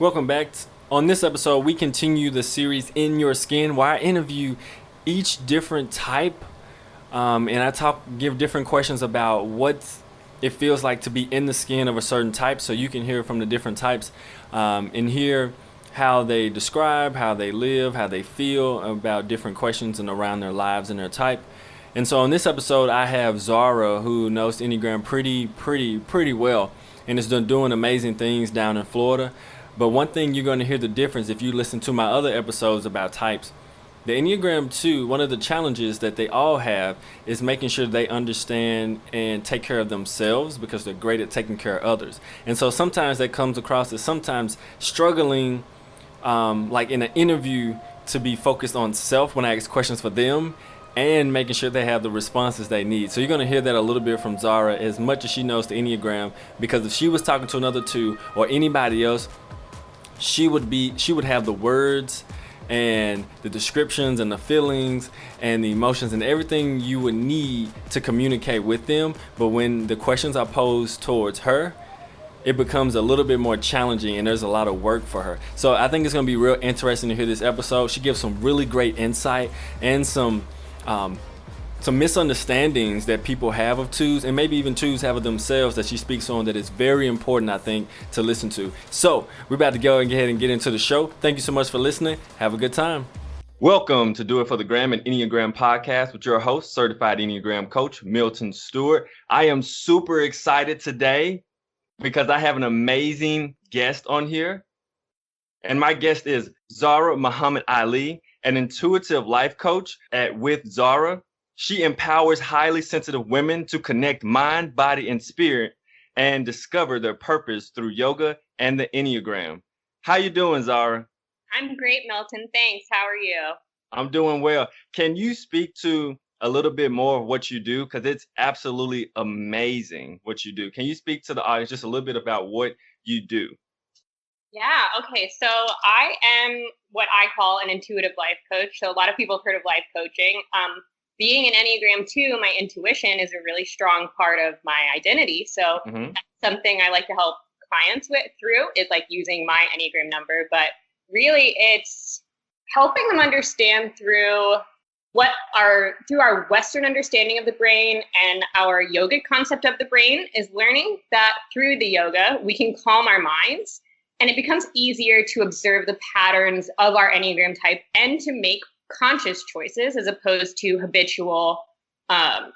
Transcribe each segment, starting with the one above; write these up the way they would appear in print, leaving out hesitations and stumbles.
Welcome back. On this episode, we continue the series In Your Skin, where I interview each different type, and I give different questions about what it feels like to be in the skin of a certain type, so you can hear from the different types and hear how they describe, how they live, how they feel about different questions and around their lives and their type. And so on this episode, I have Zahra, who knows the Enneagram pretty well, and is doing amazing things down in Florida. But one thing you're going to hear the difference if you listen to my other episodes about types. The Enneagram 2, one of the challenges that they all have is making sure they understand and take care of themselves because they're great at taking care of others. And so sometimes that comes across as sometimes struggling, like in an interview, to be focused on self when I ask questions for them and making sure they have the responses they need. So you're going to hear that a little bit from Zahra as much as she knows the Enneagram, because if she was talking to another two or anybody else, she would have the words and the descriptions and the feelings and the emotions and everything you would need to communicate with them. But when the questions are posed towards her, it becomes a little bit more challenging and there's a lot of work for her. So I think it's going to be real interesting to hear this episode. She gives some really great insight and some misunderstandings that people have of twos, and maybe even twos have of themselves, that she speaks on, that is very important, I think, to listen to. So we're about to go ahead and get into the show. Thank you so much for listening. Have a good time. Welcome to Do It for the Gram, an Enneagram podcast with your host, certified Enneagram coach, Milton Stewart. I am super excited today because I have an amazing guest on here. And my guest is Zahra Mohamed Ali, an intuitive life coach with Zahra. She empowers highly sensitive women to connect mind, body, and spirit and discover their purpose through yoga and the Enneagram. How you doing, Zahra? I'm great, Milton. Thanks. How are you? I'm doing well. Can you speak to a little bit more of what you do? Because it's absolutely amazing what you do. Can you speak to the audience just a little bit about what you do? Yeah. Okay. So I am what I call an intuitive life coach. So a lot of people have heard of life coaching. Being an Enneagram 2, my intuition is a really strong part of my identity. So that's something I like to help clients through is like using my Enneagram number. But really, it's helping them understand through our Western understanding of the brain and our yogic concept of the brain, is learning that through the yoga, we can calm our minds and it becomes easier to observe the patterns of our Enneagram type and to make conscious choices as opposed to habitual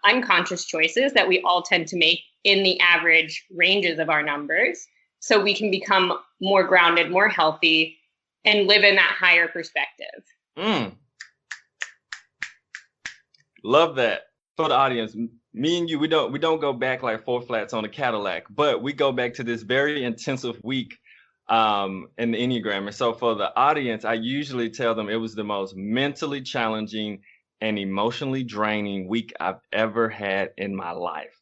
unconscious choices that we all tend to make in the average ranges of our numbers, so we can become more grounded, more healthy, and live in that higher perspective. Love that. For the audience, me and you, we don't go back like four flats on a Cadillac, but we go back to this very intensive week in the Enneagram. And so for the audience, I usually tell them it was the most mentally challenging and emotionally draining week I've ever had in my life.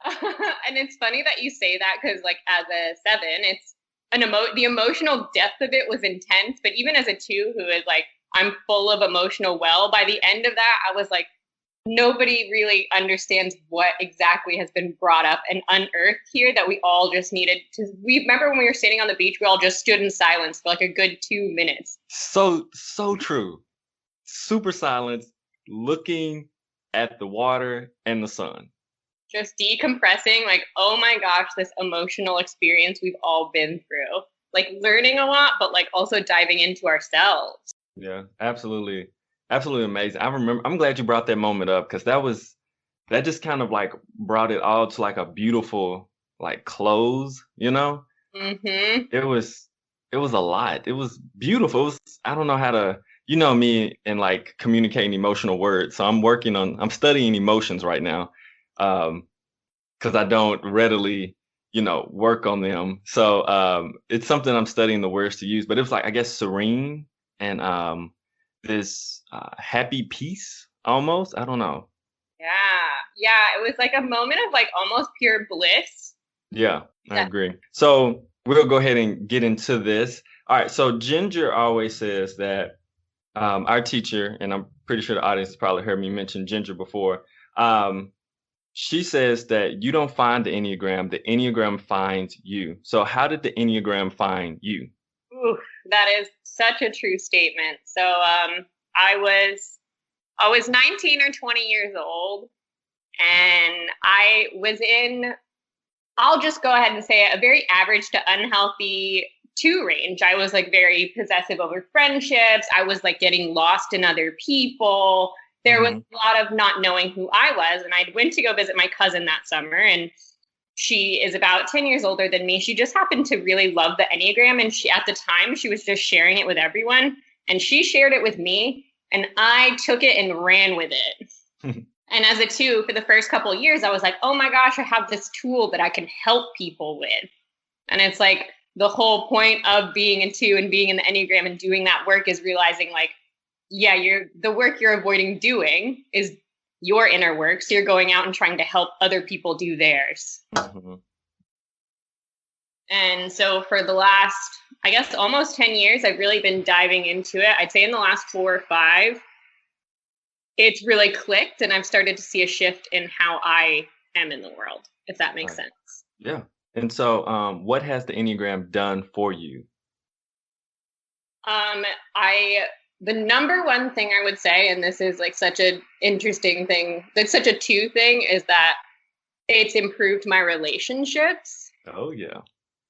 And it's funny that you say that, because like as a 7, it's the emotional depth of it was intense. But even as a 2, who is like, I'm full of emotional well, by the end of that, I was like, nobody really understands what exactly has been brought up and unearthed here that we all just needed to. We remember when we were sitting on the beach, we all just stood in silence for like a good 2 minutes. So true. Super silence, looking at the water and the sun. Just decompressing, like, oh my gosh, this emotional experience we've all been through. Like learning a lot, but like also diving into ourselves. Yeah, absolutely. Absolutely amazing. I'm glad you brought that moment up, because that just kind of like brought it all to like a beautiful like close, you know? Mm-hmm. It was a lot. It was beautiful. I don't know how to, you know me, and like communicating emotional words. So I'm studying emotions right now. Because I don't readily, work on them. So it's something I'm studying the words to use, but it was like, I guess, serene and this happy peace almost. I don't know. Yeah, it was like a moment of like almost pure bliss. Yeah, I agree. So we'll go ahead and get into this. All right, so Ginger always says that our teacher, and I'm pretty sure the audience has probably heard me mention Ginger before, she says that you don't find the Enneagram finds you. So how did the Enneagram find you? Ooh, that is such a true statement. So I was 19 or 20 years old, and I was in, I'll just go ahead and say it, a very average to unhealthy two range. I was like very possessive over friendships. I was like getting lost in other people. There was a lot of not knowing who I was. And I went to go visit my cousin that summer, and she is about 10 years older than me. She just happened to really love the Enneagram. And she, at the time, she was just sharing it with everyone. And she shared it with me, and I took it and ran with it. And as a two, for the first couple of years, I was like, oh my gosh, I have this tool that I can help people with. And it's like the whole point of being a two and being in the Enneagram and doing that work is realizing like, yeah, the work you're avoiding doing is your inner work. So you're going out and trying to help other people do theirs. Mm-hmm. And so for the last, I guess, almost 10 years, I've really been diving into it. I'd say in the last 4 or 5, it's really clicked, and I've started to see a shift in how I am in the world, if that makes sense. Yeah. And so what has the Enneagram done for you? The number one thing I would say, and this is like such an interesting thing, that's such a two thing, is that it's improved my relationships. Oh, yeah.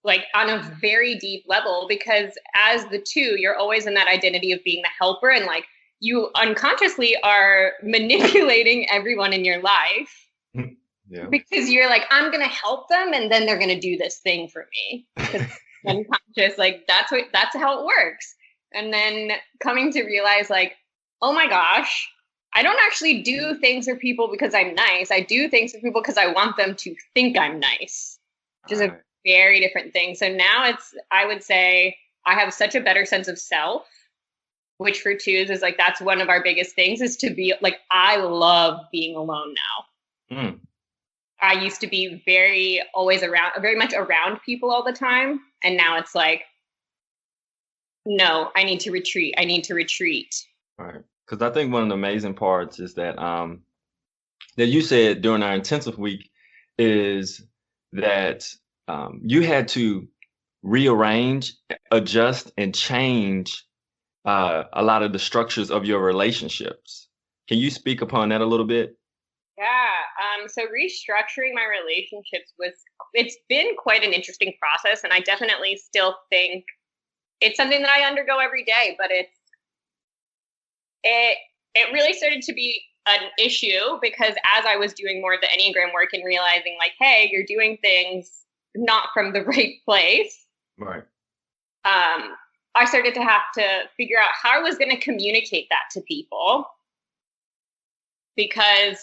Like on a very deep level, because as the two, you're always in that identity of being the helper, and like you unconsciously are manipulating everyone in your life. Yeah. Because you're like, I'm going to help them, and then they're going to do this thing for me. Unconscious, like that's how it works. And then coming to realize like, oh my gosh, I don't actually do things for people because I'm nice. I do things for people because I want them to think I'm nice, which is a very different thing. So now I would say I have such a better sense of self, which for twos is like, that's one of our biggest things, is to be like, I love being alone now. Mm. I used to be very much around people all the time. And now it's like, no, I need to retreat. Right. Because I think one of the amazing parts is that that you said during our intensive week is that you had to rearrange, adjust, and change a lot of the structures of your relationships. Can you speak upon that a little bit? Yeah. So restructuring my relationships it's been quite an interesting process. And I definitely still think it's something that I undergo every day, but it really started to be an issue because as I was doing more of the Enneagram work and realizing like, hey, you're doing things not from the right place. Right. I started to have to figure out how I was going to communicate that to people. Because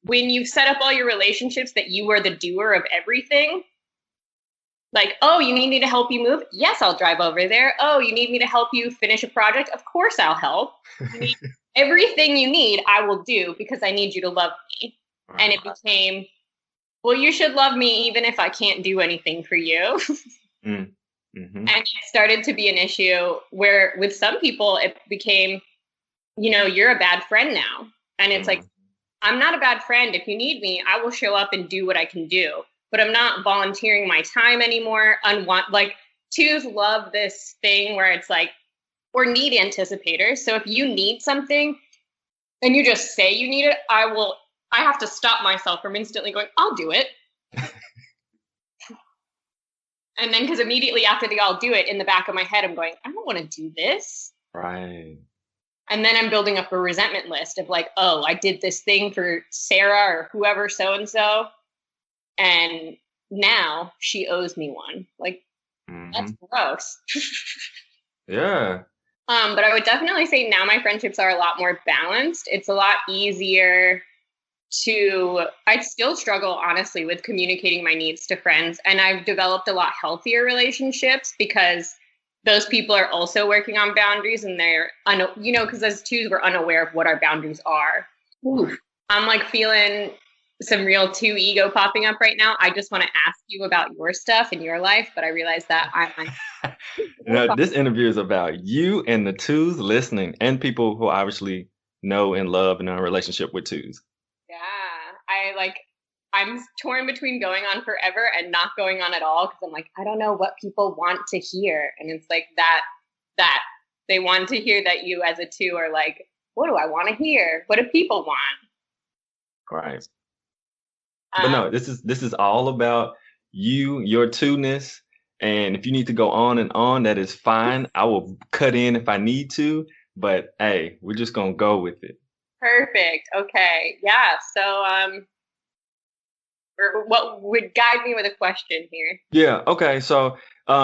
when you've set up all your relationships that you are the doer of everything, like, oh, you need me to help you move? Yes, I'll drive over there. Oh, you need me to help you finish a project? Of course I'll help. Everything you need, I will do because I need you to love me. Right. And it became, well, you should love me even if I can't do anything for you. Mm-hmm. And it started to be an issue where with some people it became, you're a bad friend now. And it's like, I'm not a bad friend. If you need me, I will show up and do what I can do. But I'm not volunteering my time anymore. Like twos love this thing where it's like, or need anticipators. So if you need something and you just say you need it, I have to stop myself from instantly going, I'll do it. And then because immediately after the I'll do it, in the back of my head, I'm going, I don't want to do this. Right. And then I'm building up a resentment list of like, oh, I did this thing for Sarah or whoever so-and-so. And now she owes me one. Like, that's gross. Yeah. But I would definitely say now my friendships are a lot more balanced. It's a lot easier I still struggle, honestly, with communicating my needs to friends. And I've developed a lot healthier relationships because those people are also working on boundaries, and they're, because as twos, we're unaware of what our boundaries are. Oof. I'm like feeling some real two ego popping up right now. I just want to ask you about your stuff in your life, but I realize that this interview is about you and the twos listening, and people who obviously know and love and are in a relationship with twos. Yeah, I'm torn between going on forever and not going on at all, because I'm like, I don't know what people want to hear. And it's like that they want to hear that you as a 2 are like, what do I want to hear? What do people want? Right. But no, this is all about you, your two-ness. And if you need to go on and on, that is fine. I will cut in if I need to, but hey, we're just gonna go with it. Perfect. Okay. Yeah. So or what would guide me with a question here? Yeah, okay. So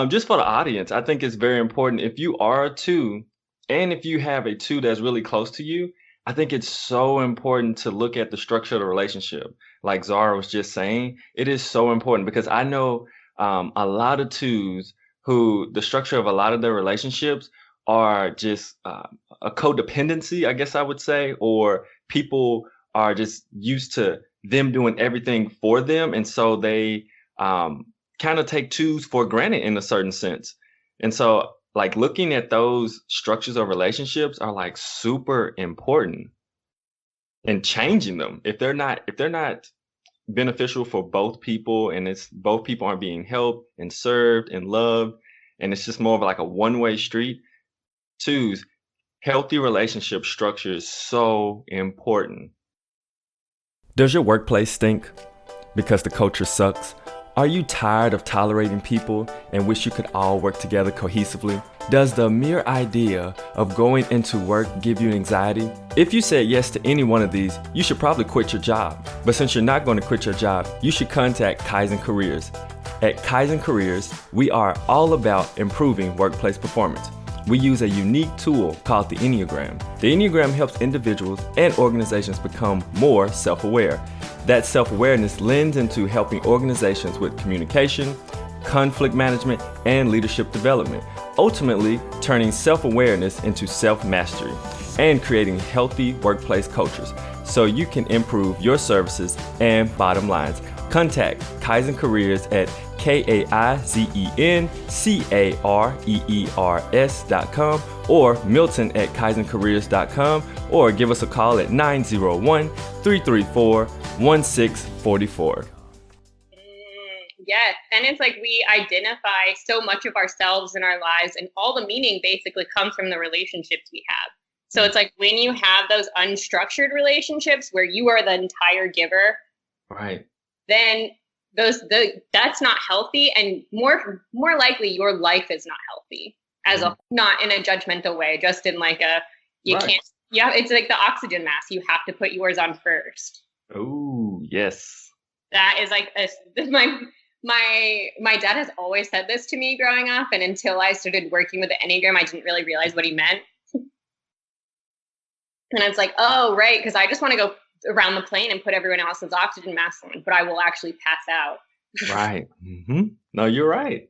just for the audience, I think it's very important if you are a 2 and if you have a 2 that's really close to you, I think it's so important to look at the structure of the relationship. Like Zara was just saying, it is so important because I know a lot of 2s who the structure of a lot of their relationships are just a codependency, I guess I would say, or people are just used to them doing everything for them. And so they kind of take 2s for granted in a certain sense. And so like looking at those structures of relationships are like super important and changing them. If they're not beneficial for both people and it's both people aren't being helped and served and loved and it's just more of like a one-way street, 2s, healthy relationship structure is so important. Does your workplace stink because the culture sucks? Are you tired of tolerating people and wish you could all work together cohesively? Does the mere idea of going into work give you anxiety? If you said yes to any one of these, you should probably quit your job. But since you're not going to quit your job, you should contact Kaizen Careers. At Kaizen Careers, we are all about improving workplace performance. We use a unique tool called the Enneagram. The Enneagram helps individuals and organizations become more self-aware. That self-awareness lends into helping organizations with communication, conflict management, and leadership development, ultimately turning self-awareness into self-mastery and creating healthy workplace cultures so you can improve your services and bottom lines. Contact Kaizen Careers at KaizenCareers.com or Milton at KaizenCareers.com or give us a call at 901-334-1644. Yes. And it's like we identify so much of ourselves in our lives, and all the meaning basically comes from the relationships we have. So it's like when you have those unstructured relationships where you are the entire giver, right, then that's not healthy, and more likely your life is not healthy as a, not in a judgmental way, just in like a, you can't, yeah, it's like the oxygen mask. You have to put yours on first. Oh, yes. That is like my dad has always said this to me growing up, and until I started working with the Enneagram, I didn't really realize what he meant. And it's like, oh, right, because I just want to go around the plane and put everyone else's oxygen mask on, but I will actually pass out. Right. No, you're right.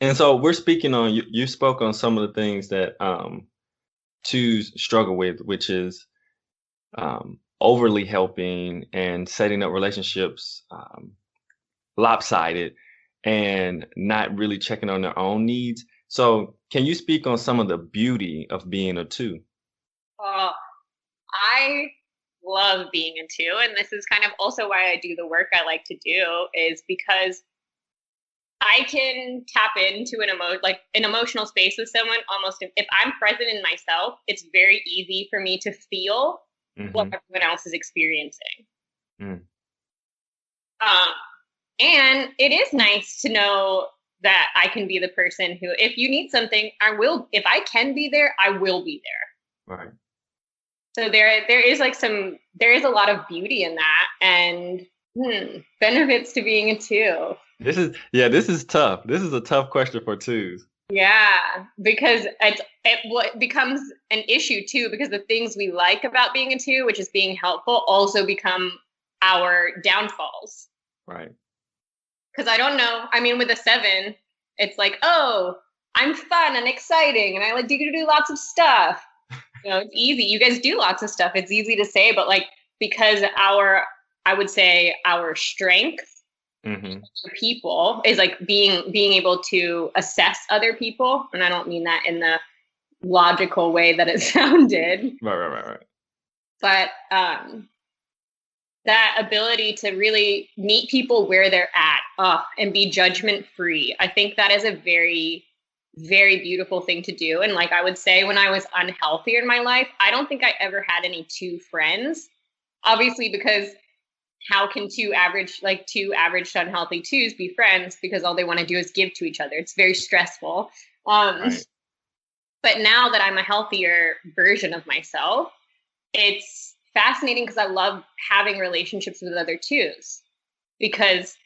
And so we're speaking on, you spoke on some of the things that 2s struggle with, which is overly helping and setting up relationships lopsided and not really checking on their own needs. So can you speak on some of the beauty of being a 2? Oh, I love being a 2, and this is kind of also why I do the work I like to do, is because I can tap into an emotional space with someone almost if I'm present in myself. It's very easy for me to feel what everyone else is experiencing. And it is nice to know that I can be the person who, if you need something, if I can be there, I will be there. Right. So there is there is a lot of beauty in that, and benefits to being a 2. This is tough. This is a tough question for 2s. Yeah, because it becomes an issue too, because the things we like about being a 2, which is being helpful, also become our downfalls. Right. Because I don't know. I mean, with a 7, it's like, oh, I'm fun and exciting, and I like to do lots of stuff. You know, it's easy. You guys do lots of stuff. It's easy to say, but like, because I would say our strength people is like being able to assess other people. And I don't mean that in the logical way that it sounded. Right. But that ability to really meet people where they're at, and be judgment free. I think that is a very, very beautiful thing to do. And like I would say, when I was unhealthier in my life, I don't think I ever had any two friends. Obviously, because how can two average to unhealthy twos be friends? Because all they want to do is give to each other. It's very stressful. Right. But now that I'm a healthier version of myself, it's fascinating because I love having relationships with other twos, because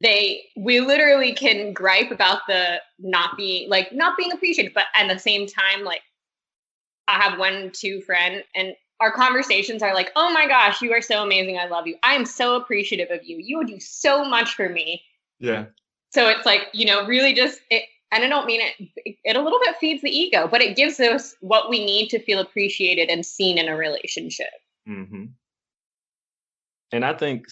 we literally can gripe about the not being appreciated, but at the same time, like, I have one two friend and our conversations are like, oh my gosh, you are so amazing, I love you, I am so appreciative of you, you do so much for me. Yeah. So it's like, really just it, and I don't mean it a little bit feeds the ego, but it gives us what we need to feel appreciated and seen in a relationship. Mm-hmm. And I think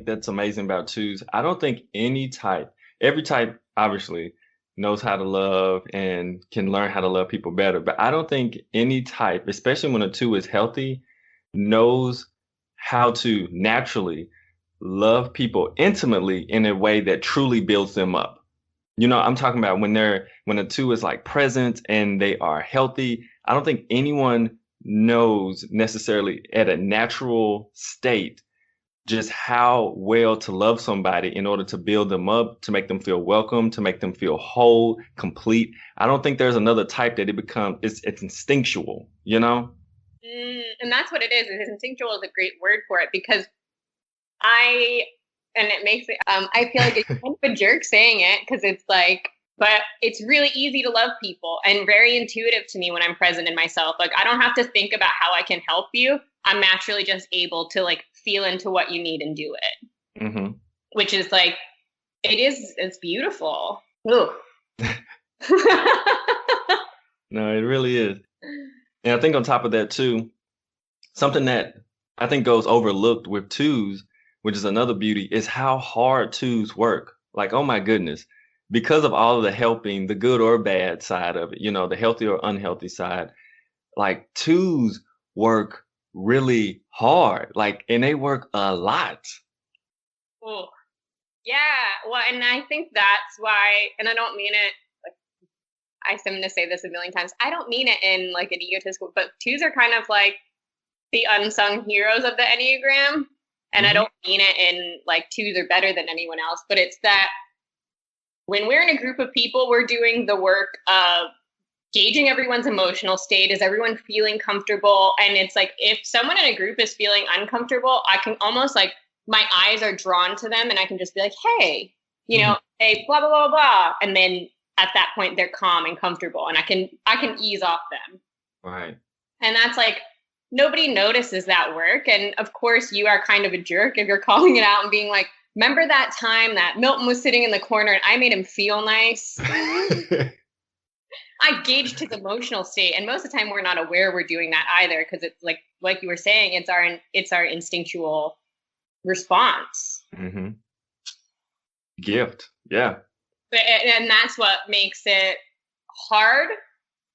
that's amazing about twos. I don't think every type obviously knows how to love and can learn how to love people better. But I don't think any type, especially when a two is healthy, knows how to naturally love people intimately in a way that truly builds them up. I'm talking about when a two is like present and they are healthy. I don't think anyone knows necessarily at a natural state just how well to love somebody in order to build them up, to make them feel welcome, to make them feel whole, complete. I don't think there's another type that it's instinctual, And that's what it is. Instinctual is a great word for it, because it makes me, I feel like it's kind of a jerk saying it, because it's like, but it's really easy to love people and very intuitive to me when I'm present in myself. Like, I don't have to think about how I can help you. I'm naturally just able to like feel into what you need and do it. Mm-hmm. Which is like, it's beautiful. Ooh. No, it really is. And I think on top of that too, something that I think goes overlooked with twos, which is another beauty, is how hard twos work. Like, oh my goodness, because of all of the helping, the good or bad side of it, the healthy or unhealthy side, like twos work really hard, like, and they work a lot. Oh, yeah. Well, and I think that's why, and I don't mean it, like, I'm going to say this a million times, I don't mean it in like an egotistical, but twos are kind of like the unsung heroes of the Enneagram. And I don't mean it in like twos are better than anyone else, but it's that when we're in a group of people, we're doing the work of gauging everyone's emotional state. Is everyone feeling comfortable? And it's like, if someone in a group is feeling uncomfortable, I can almost like, my eyes are drawn to them and I can just be like, hey, hey, blah, blah, blah, blah. And then at that point they're calm and comfortable and I can ease off them. Right. And that's like, nobody notices that work. And of course you are kind of a jerk if you're calling it out and being like, remember that time that Milton was sitting in the corner and I made him feel nice? I gauged his emotional state. And most of the time we're not aware we're doing that either, because it's like you were saying, it's our instinctual response. Mm-hmm. Gift. Yeah. And that's what makes it hard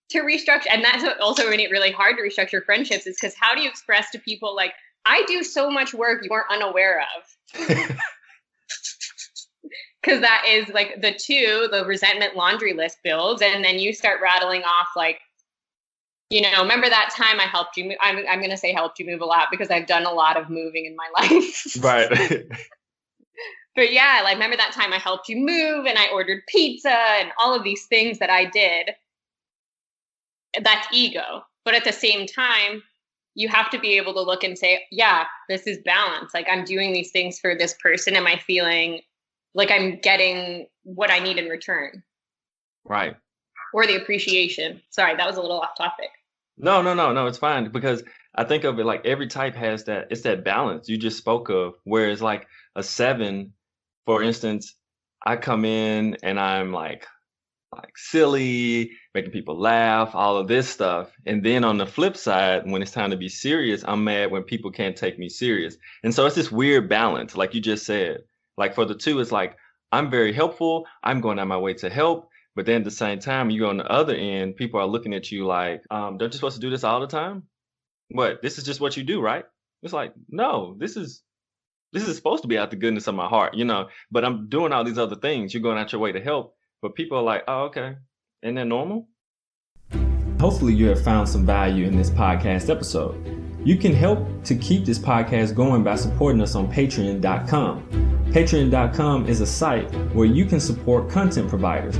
to restructure. And that's what also made it really hard to restructure friendships, is because how do you express to people like, I do so much work you aren't unaware of? Because that is like the resentment laundry list builds. And then you start rattling off like, remember that time I helped you move? I'm going to say helped you move a lot because I've done a lot of moving in my life. Right. But yeah, like, remember that time I helped you move and I ordered pizza and all of these things that I did? That's ego. But at the same time, you have to be able to look and say, yeah, this is balance. Like, I'm doing these things for this person. Am I feeling like I'm getting what I need in return? Right. Or the appreciation. Sorry, that was a little off topic. No, it's fine, because I think of it like every type has that, it's that balance you just spoke of, whereas like a 7, for instance, I come in and I'm like silly, making people laugh, all of this stuff. And then on the flip side, when it's time to be serious, I'm mad when people can't take me serious. And so it's this weird balance, like you just said. Like for the 2, it's like, I'm very helpful, I'm going out my way to help. But then at the same time, you go on the other end, people are looking at you like, don't you supposed to do this all the time? What? This is just what you do, right? It's like, no, this is this is supposed to be out the goodness of my heart, but I'm doing all these other things. You're going out your way to help, but people are like, oh, okay. Isn't that normal? Hopefully you have found some value in this podcast episode. You can help to keep this podcast going by supporting us on patreon.com. Patreon.com is a site where you can support content providers.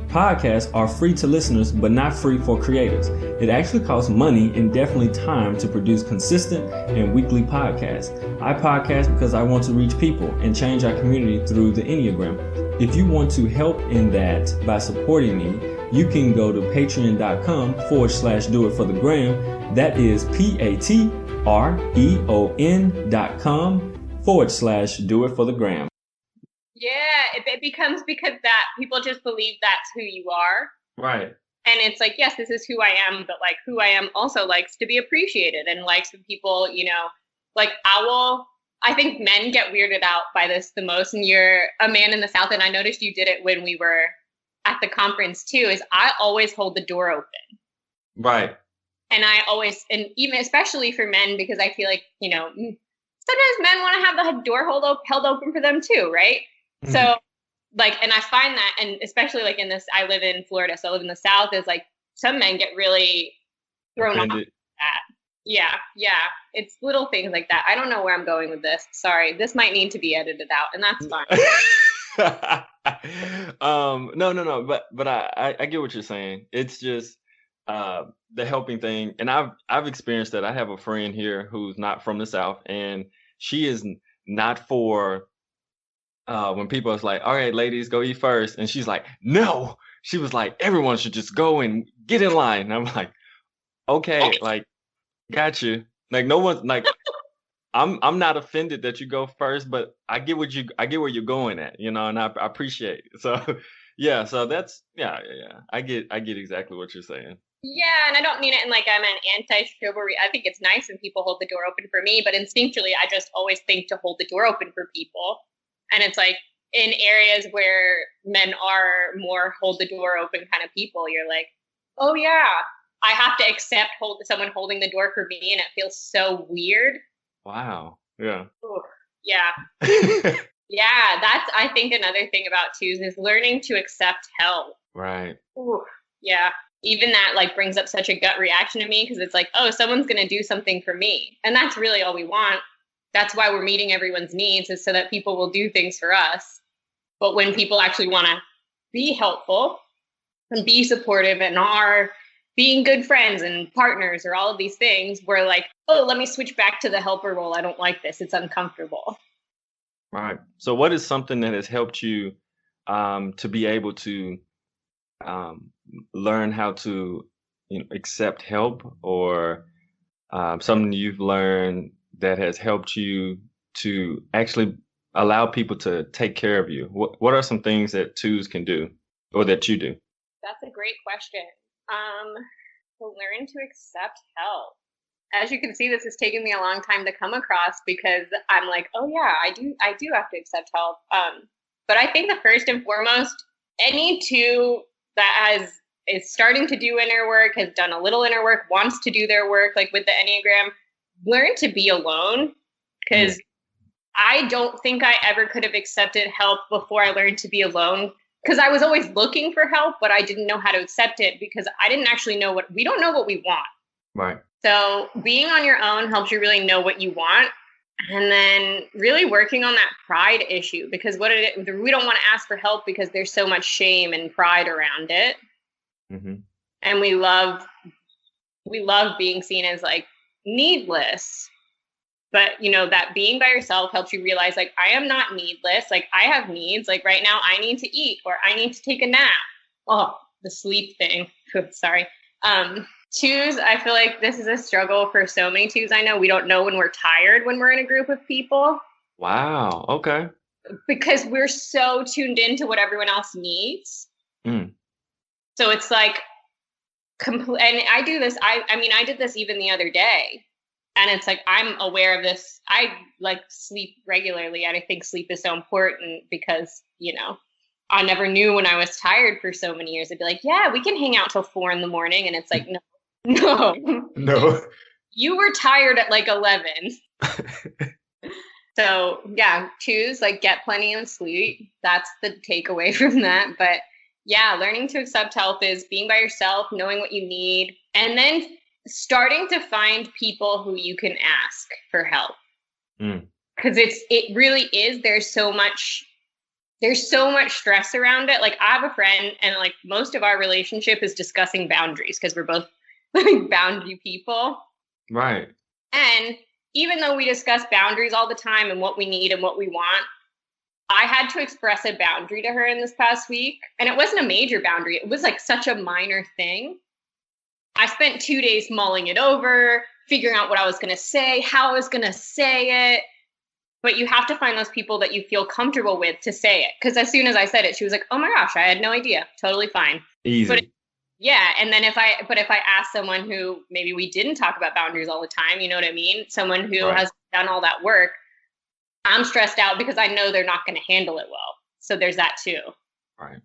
Podcasts are free to listeners, but not free for creators. It actually costs money and definitely time to produce consistent and weekly podcasts. I podcast because I want to reach people and change our community through the Enneagram. If you want to help in that by supporting me, you can go to patreon.com/doitforthegram. That is patreon.com/doitforthegram. Yeah, it becomes because that people just believe that's who you are. Right. And it's like, yes, this is who I am, but like who I am also likes to be appreciated and likes when people, like I think men get weirded out by this the most. And you're a man in the South, and I noticed you did it when we were at the conference too, is I always hold the door open. Right. And and even especially for men, because I feel like, sometimes men want to have the door held open for them too, right? Mm-hmm. So and I find that, and especially like I live in Florida, so I live in the South, is like some men get really thrown off at that. Yeah. It's little things like that. I don't know where I'm going with this. Sorry. This might need to be edited out, and that's fine. No. But I get what you're saying. It's just the helping thing. And I've experienced that. I have a friend here who's not from the South, and she is not for when people is like, all right, ladies, go eat first. And she's like, no. She was like, everyone should just go and get in line. And I'm like, okay, like, got you. Like, no one's like, I'm not offended that you go first, but I get where you're going at, and I appreciate it. So yeah, so that's yeah. I get exactly what you're saying. Yeah, and I don't mean it in like I'm an anti-chivalry. I think it's nice when people hold the door open for me, but instinctually I just always think to hold the door open for people. And it's like in areas where men are more hold the door open kind of people, you're like, oh yeah, I have to accept someone holding the door for me, and it feels so weird. Wow. Yeah. Ooh, yeah. Yeah, that's I think another thing about twos is learning to accept help. Right. Ooh, yeah. Even that like brings up such a gut reaction to me, because it's like, oh, someone's going to do something for me. And that's really all we want. That's why we're meeting everyone's needs, is so that people will do things for us. But when people actually want to be helpful and be supportive and are being good friends and partners or all of these things, we're like, oh, let me switch back to the helper role. I don't like this. It's uncomfortable. Right. So what is something that has helped you to be able to learn how to accept help, or something you've learned that has helped you to actually allow people to take care of you? What are some things that twos can do, or that you do? That's a great question. To learn to accept help. As you can see, this has taken me a long time to come across, because I'm like, oh yeah, I do have to accept help. But I think the first and foremost, any two that is starting to do inner work, has done a little inner work, wants to do their work, like with the Enneagram, learn to be alone. Because I don't think I ever could have accepted help before I learned to be alone. Because I was always looking for help, but I didn't know how to accept it, because I didn't actually know we don't know what we want. Right. So being on your own helps you really know what you want. And then really working on that pride issue, because we don't want to ask for help because there's so much shame and pride around it. Mm-hmm. And we love being seen as like needless. But, that being by yourself helps you realize, like, I am not needless. Like, I have needs. Like, right now, I need to eat, or I need to take a nap. Oh, the sleep thing. Sorry. Twos, I feel like this is a struggle for so many twos I know. We don't know when we're tired when we're in a group of people. Wow. Okay. Because we're so tuned into what everyone else needs. Mm. So it's like, and I do this. I did this even the other day. And it's like, I'm aware of this. I like sleep regularly. And I think sleep is so important because, I never knew when I was tired for so many years. I'd be like, yeah, we can hang out till 4 a.m. And it's like, no. You were tired at like 11. So yeah, twos, like get plenty of sleep. That's the takeaway from that. But yeah, learning to accept help is being by yourself, knowing what you need, and then starting to find people who you can ask for help. Mm. Because it really is, there's so much stress around it. Like I have a friend and like most of our relationship is discussing boundaries because we're both like boundary people. Right. And even though we discuss boundaries all the time and what we need and what we want, I had to express a boundary to her in this past week. And it wasn't a major boundary. It was like such a minor thing. I spent 2 days mulling it over, figuring out what I was going to say, how I was going to say it. But you have to find those people that you feel comfortable with to say it. Because as soon as I said it, she was like, oh my gosh, I had no idea. Totally fine. Easy. But yeah. And then if I ask someone who maybe we didn't talk about boundaries all the time, you know what I mean? Someone who Right. has done all that work, I'm stressed out because I know they're not going to handle it well. So there's that too. Right.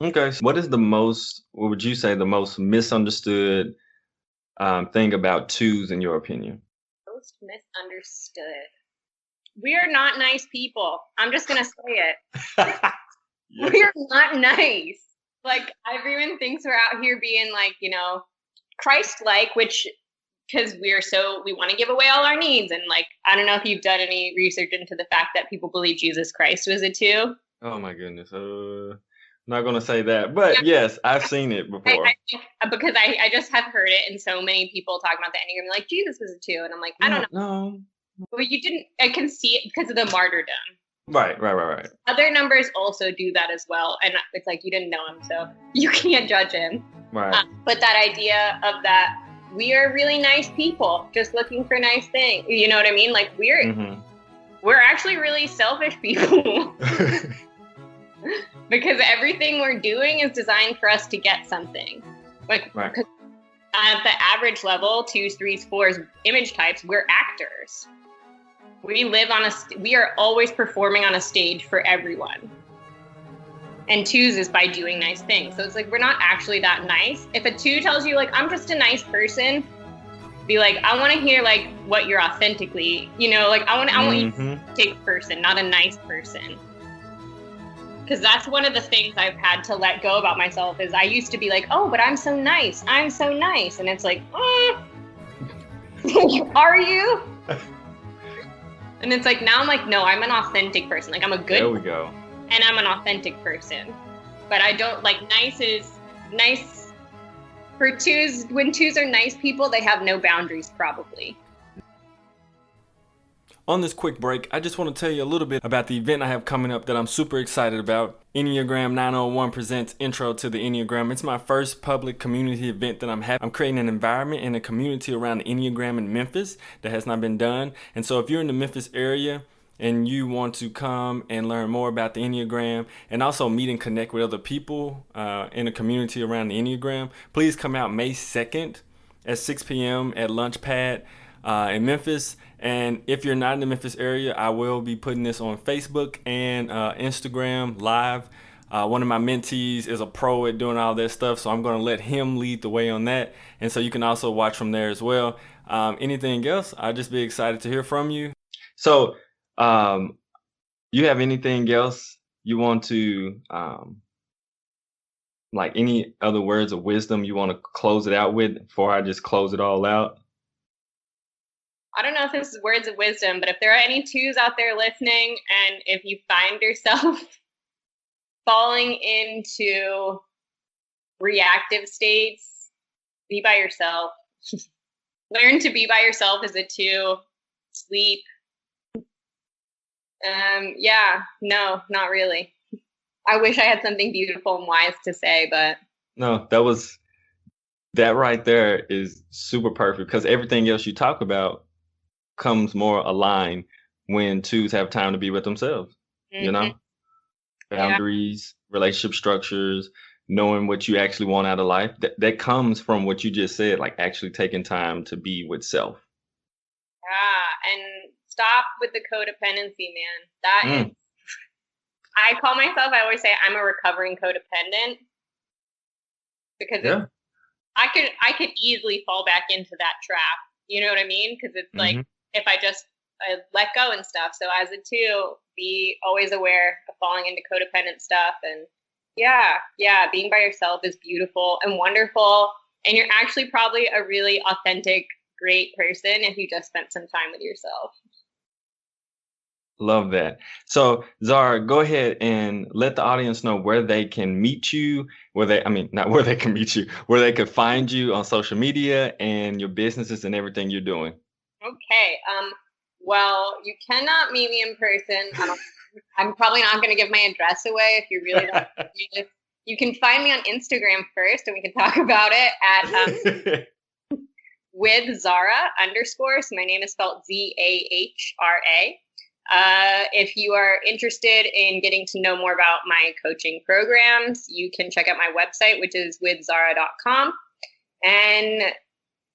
Okay. So what would you say the most misunderstood thing about twos in your opinion? Most misunderstood. We are not nice people. I'm just going to say it. Yeah. We're not nice. Like everyone thinks we're out here being like, Christ-like, which because we want to give away all our needs. And like, I don't know if you've done any research into the fact that people believe Jesus Christ was a two. Oh my goodness. Not gonna say that, but yes, I've seen it before. I think because I just have heard it, and so many people talk about the Enneagram, like Jesus was a two, and I'm like, I don't know. No. Well, you didn't. I can see it because of the martyrdom. Right. Other numbers also do that as well, and it's like you didn't know him, so you can't judge him. Right. But that idea of that we are really nice people, just looking for nice things. You know what I mean? Like we're actually really selfish people. Because everything we're doing is designed for us to get something. Like right. At the average level, twos, threes, fours, image types, we're actors. We live we are always performing on a stage for everyone. And twos is by doing nice things. So it's like, we're not actually that nice. If a two tells you like, I'm just a nice person, be like, I want to hear like what you're authentically, like I want you to take a person, not a nice person. Because that's one of the things I've had to let go about myself is I used to be like, oh, but I'm so nice. I'm so nice. And it's like, are you? And it's like, now I'm like, no, I'm an authentic person. Like I'm a good There we go. And I'm an authentic person. But I don't like nice is nice for twos. When twos are nice people, they have no boundaries probably. On this quick break, I just want to tell you a little bit about the event I have coming up that I'm super excited about. Enneagram 901 presents Intro to the Enneagram. It's my first public community event that I'm having. I'm creating an environment and a community around the Enneagram in Memphis that has not been done. And so if you're in the Memphis area and you want to come and learn more about the Enneagram and also meet and connect with other people in the community around the Enneagram, please come out May 2nd at 6 p.m. at Lunchpad in Memphis. And if you're not in the Memphis area, I will be putting this on Facebook and Instagram live. One of my mentees is a pro at doing all that stuff, so I'm going to let him lead the way on that. And so you can also watch from there as well. Anything else, I'll just be excited to hear from you. So you have anything else you want to, like any other words of wisdom you want to close it out with before I just close it all out? I don't know if this is words of wisdom, but if there are any twos out there listening, and if you find yourself falling into reactive states, be by yourself. Learn to be by yourself as a two. Sleep. No, not really. I wish I had something beautiful and wise to say, but no, that right there is super perfect because everything else you talk about comes more aligned when twos have time to be with themselves. Boundaries, relationship structures, knowing what you actually want out of life, that comes from what you just said, like actually taking time to be with self. And stop with the codependency, man. Is, I call myself, I always say I'm a recovering codependent because I could easily fall back into that trap. You know what I mean? Because it's like, if I just let go and stuff. So as a 2, be always aware of falling into codependent stuff. And yeah, being by yourself is beautiful and wonderful. And you're actually probably a really authentic, great person if you just spent some time with yourself. Love that. So Zahra, go ahead and let the audience know where they can meet you, not where they can meet you, where they could find you on social media and your businesses and everything you're doing. Okay. Well, you cannot meet me in person. I'm probably not going to give my address away if you really don't. You can find me on Instagram first, and we can talk about it at with Zahra _. So my name is spelled Zahra. If you are interested in getting to know more about my coaching programs, you can check out my website, which is withzahra.com. And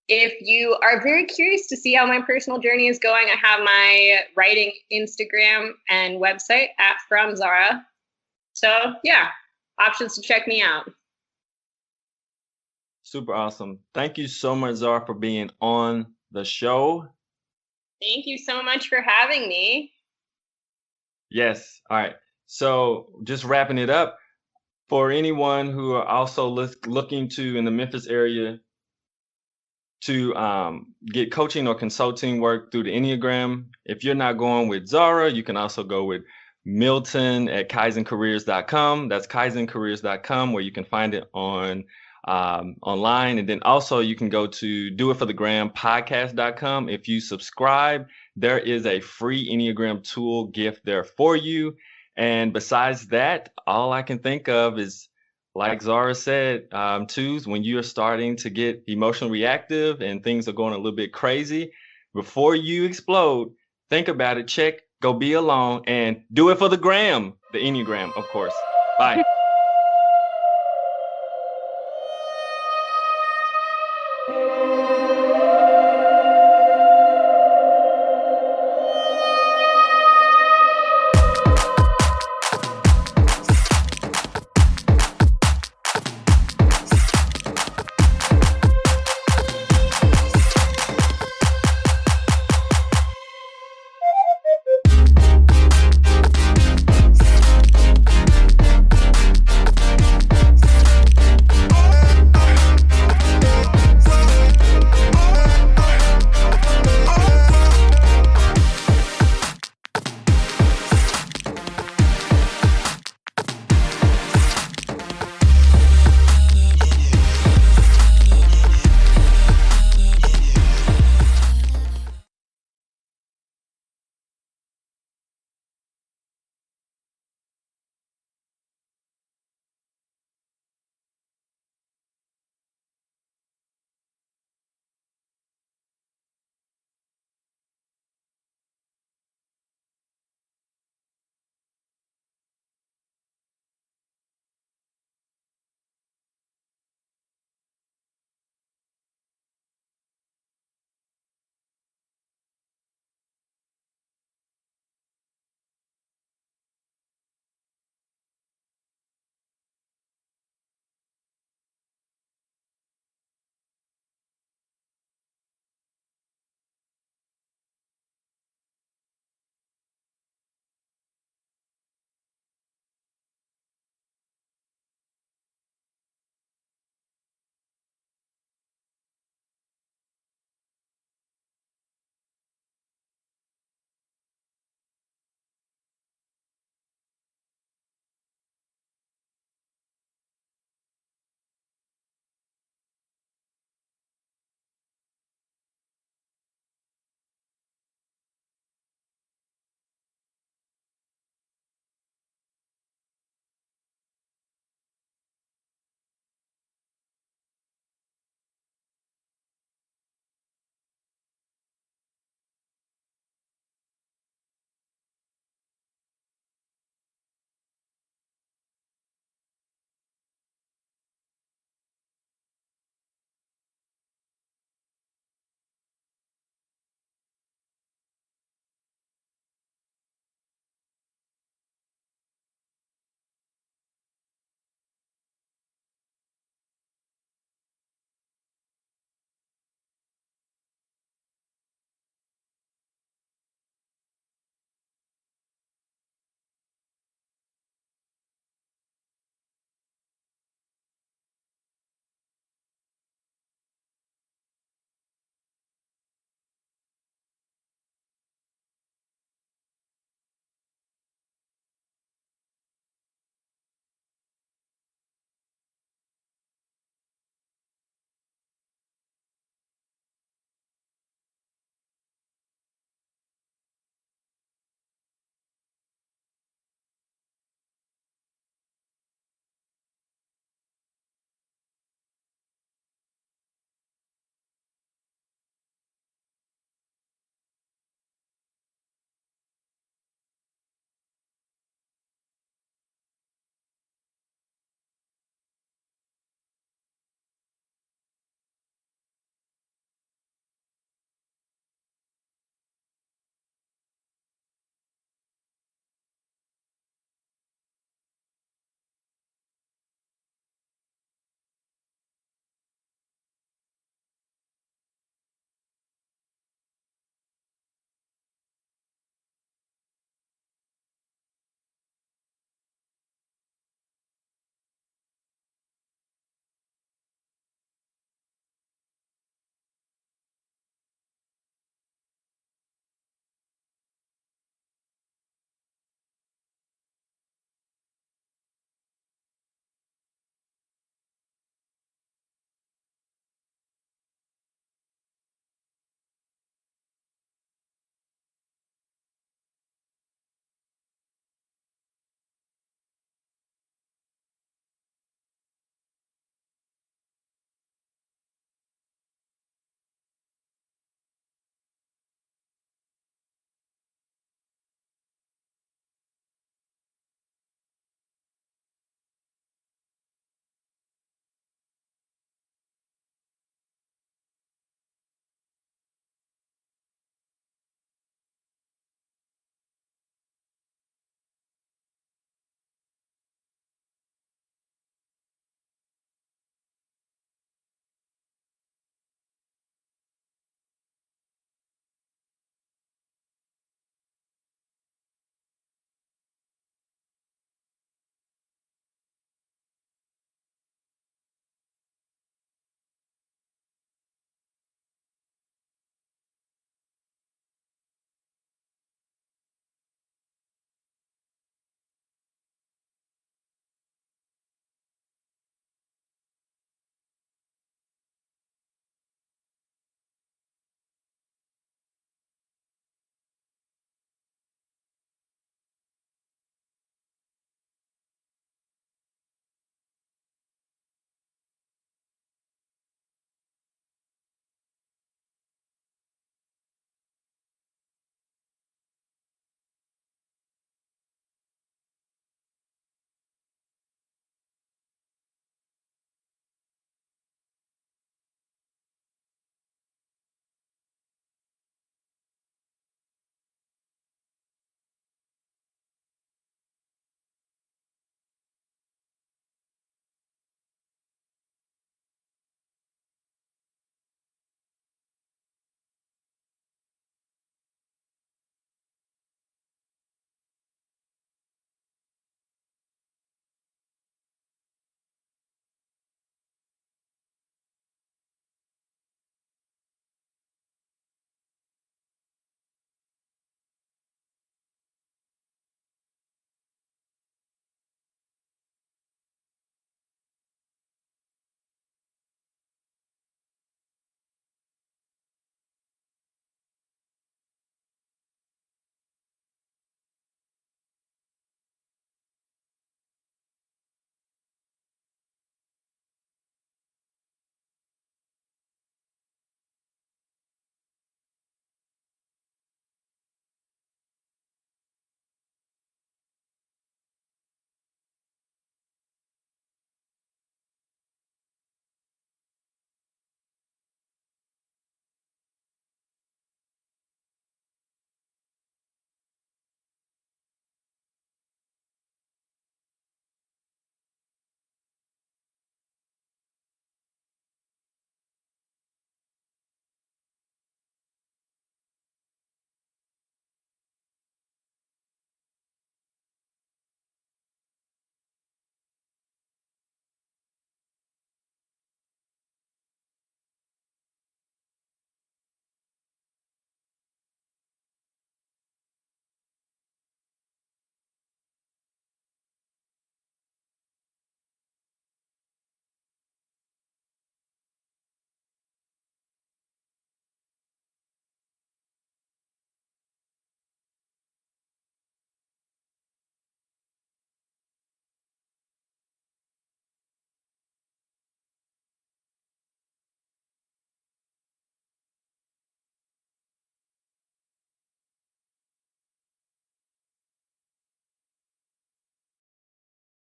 if you are very curious to see how my personal journey is going, I have my writing Instagram and website at From Zahra. So yeah, options to check me out. Super awesome. Thank you so much, Zahra, for being on the show. Thank you so much for having me. Yes. All right. So just wrapping it up, for anyone who are also looking to in the Memphis area to get coaching or consulting work through the Enneagram, if you're not going with Zahra, you can also go with Milton at kaizencareers.com. That's kaizencareers.com, where you can find it on online. And then also you can go to doitforthegrampodcast.com. If you subscribe, there is a free Enneagram tool gift there for you. And besides that, all I can think of is, like Zahra said, 2s, when you're starting to get emotionally reactive and things are going a little bit crazy, before you explode, think about it, check, go be alone, and do it for the gram, the Enneagram, of course. Bye.